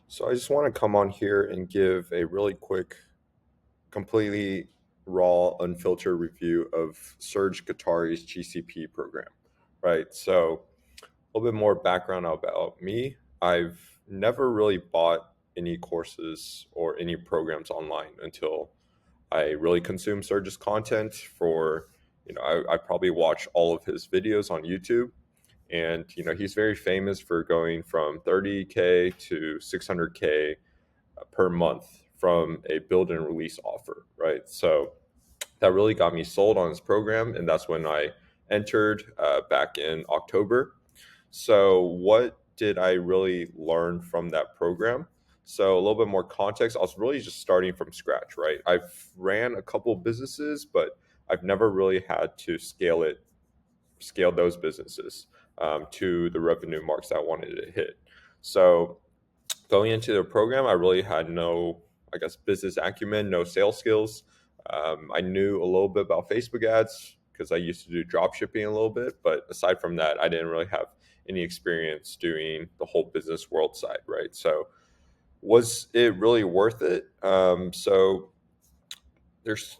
So I just want to come on here and give a really quick, completely raw, unfiltered review of Serge Gatari's GCP program. Right. So a little bit more background about me. I've never really bought any courses or any programs online until I really consume Serge's content for, I probably watch all of his videos on YouTube. And, he's very famous for going from 30K to 600K per month from a build and release offer, right? So that really got me sold on this program, and that's when I entered back in October. So, what did I really learn from that program? So, a little bit more context. I was really just starting from scratch, right? I've ran a couple businesses, but I've never really had to scale those businesses to the revenue marks that I wanted to hit. So, going into the program, I really had no, I guess, business acumen, no sales skills. I knew a little bit about Facebook ads because I used to do drop shipping a little bit, but aside from that, I didn't really have any experience doing the whole business world side, right? So, was it really worth it? So, there's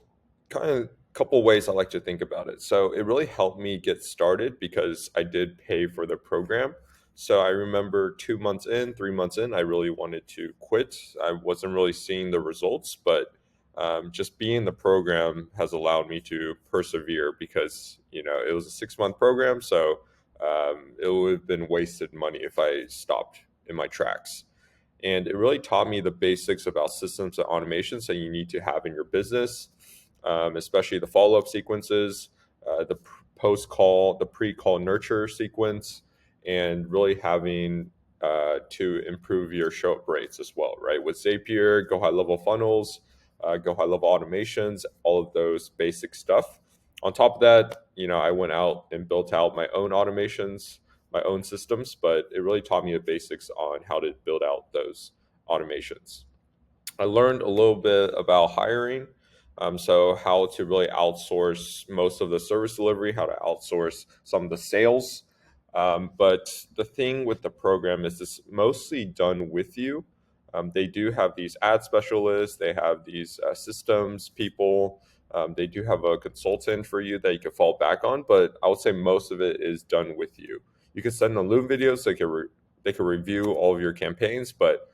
kind of a couple ways I like to think about it. So it really helped me get started because I did pay for the program. So I remember 2 months in, 3 months in, I really wanted to quit. I wasn't really seeing the results, but just being in the program has allowed me to persevere because it was a 6 month program, so it would have been wasted money if I stopped in my tracks. And it really taught me the basics about systems and automations that you need to have in your business, especially the follow-up sequences, the post-call, the pre-call nurture sequence, and really having to improve your show-up rates as well, right? With Zapier, go high-level funnels, go high-level automations, all of those basic stuff. On top of that, I went out and built out my own automations, my own systems, but it really taught me the basics on how to build out those automations. I learned a little bit about hiring. So, how to really outsource most of the service delivery, how to outsource some of the sales. But the thing with the program is it's mostly done with you. They do have these ad specialists, they have these systems people, they do have a consultant for you that you can fall back on, but I would say most of it is done with you. You can send them Loom videos, they can review all of your campaigns, but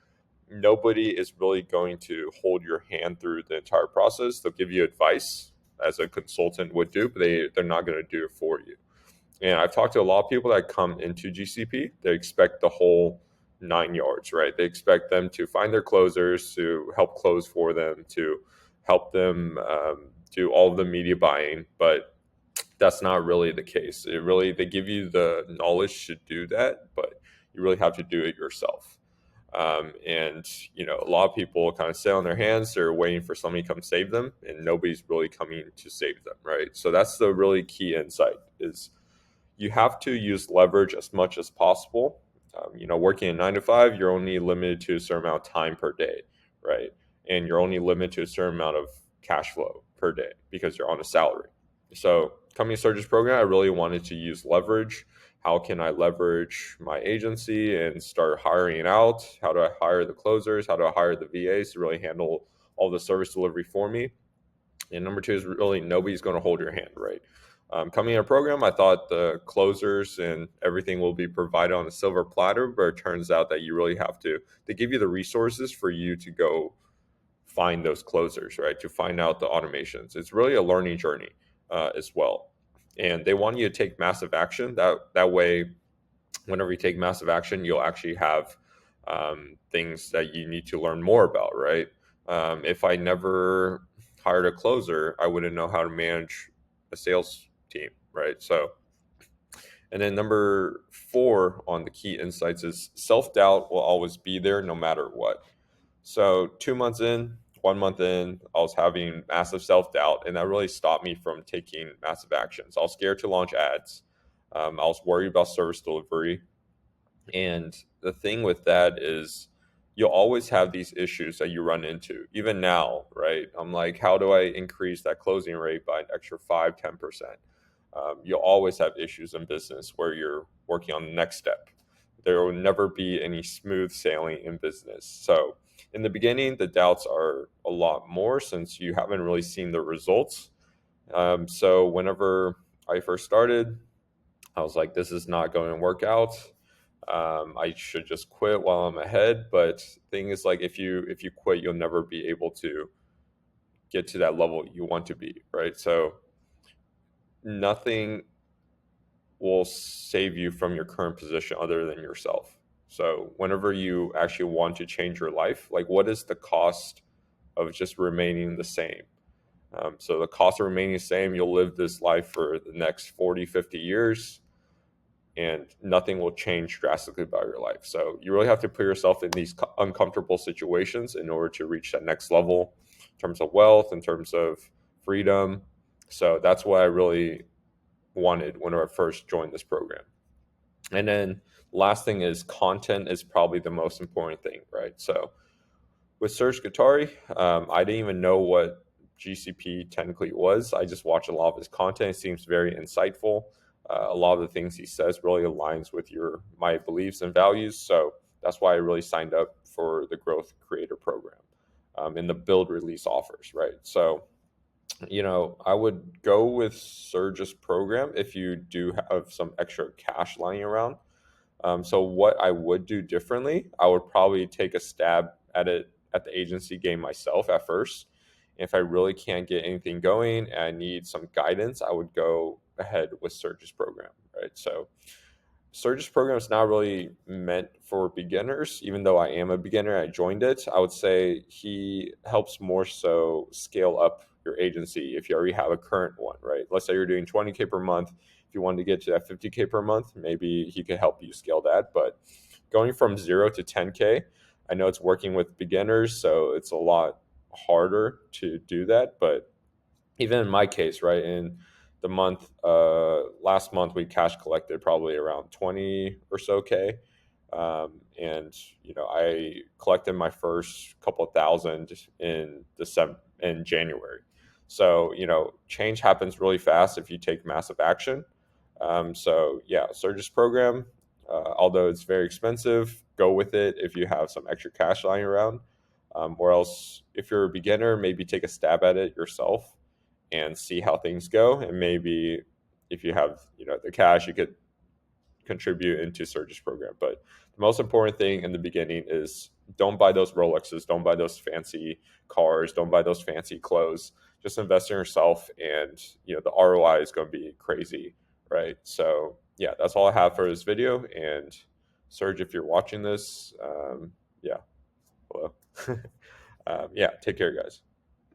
nobody is really going to hold your hand through the entire process. They'll give you advice as a consultant would do, but they're not going to do it for you. And I've talked to a lot of people that come into GCP. They expect the whole 9 yards, right? They expect them to find their closers, to help close for them, to help them do all of the media buying. But that's not really the case. They give you the knowledge to do that, but you really have to do it yourself. And a lot of people kind of sit on their hands. They're waiting for somebody to come save them, and nobody's really coming to save them, right? So that's the really key insight: is you have to use leverage as much as possible. Working a 9 to 5, you're only limited to a certain amount of time per day, right? And you're only limited to a certain amount of cash flow per day because you're on a salary. So coming to Surge's program, I really wanted to use leverage. How can I leverage my agency and start hiring out? How do I hire the closers? How do I hire the VAs to really handle all the service delivery for me? And number two is really nobody's going to hold your hand, right? Coming in a program, I thought the closers and everything will be provided on a silver platter, but it turns out that you really have to, they give you the resources for you to go find those closers, right? To find out the automations. It's really a learning journey as well. And they want you to take massive action. That way, whenever you take massive action, you'll actually have things that you need to learn more about, right? If I never hired a closer, I wouldn't know how to manage a sales team, right? So, and then number four on the key insights is self doubt will always be there no matter what. So 2 months in, 1 month in, I was having massive self doubt, and that really stopped me from taking massive actions. I was scared to launch ads. I was worried about service delivery. And the thing with that is you'll always have these issues that you run into. Even now, right? I'm like, how do I increase that closing rate by an extra 5, 10%? You'll always have issues in business where you're working on the next step. there will never be any smooth sailing in business. So in the beginning, the doubts are a lot more since you haven't really seen the results. So whenever I first started, I was like, this is not going to work out. I should just quit while I'm ahead. But thing is, like, if you quit, you'll never be able to get to that level you want to be, right? So nothing will save you from your current position other than yourself. So whenever you actually want to change your life, like, what is the cost of just remaining the same? So the cost of remaining the same, you'll live this life for the next 40, 50 years, and nothing will change drastically about your life. So you really have to put yourself in these uncomfortable situations in order to reach that next level in terms of wealth, in terms of freedom. So that's what I really wanted when I first joined this program. And then last thing is content is probably the most important thing, right? So with Serge Gatari, I didn't even know what GCP technically was. I just watched a lot of his content. It seems very insightful. A lot of the things he says really aligns with my beliefs and values. So that's why I really signed up for the Growth Creator Program and the build release offers, right? So I would go with Serge's program if you do have some extra cash lying around. So what I would do differently, I would probably take a stab at it at the agency game myself at first. If I really can't get anything going and I need some guidance, I would go ahead with Serge's program, right? So Surge's program is not really meant for beginners, even though I am a beginner. I joined it. I would say he helps more so scale up your agency if you already have a current one, right? Let's say you're doing 20K per month. If you wanted to get to that 50K per month, maybe he could help you scale that. But going from 0 to 10K, I know it's working with beginners, so it's a lot harder to do that. But even in my case, right, in the last month we cash collected probably around 20 or so K. And I collected my first couple of thousand in January. So change happens really fast if you take massive action. So yeah, Surge's program, although it's very expensive, go with it if you have some extra cash lying around. Or else, if you're a beginner, maybe take a stab at it yourself and see how things go. And maybe if you have the cash, you could contribute into Surge's program. But the most important thing in the beginning is don't buy those Rolexes, don't buy those fancy cars, don't buy those fancy clothes. Just invest in yourself, and the ROI is going to be crazy, right? So yeah, that's all I have for this video. And Serge, if you're watching this, yeah, hello. Yeah, take care, guys.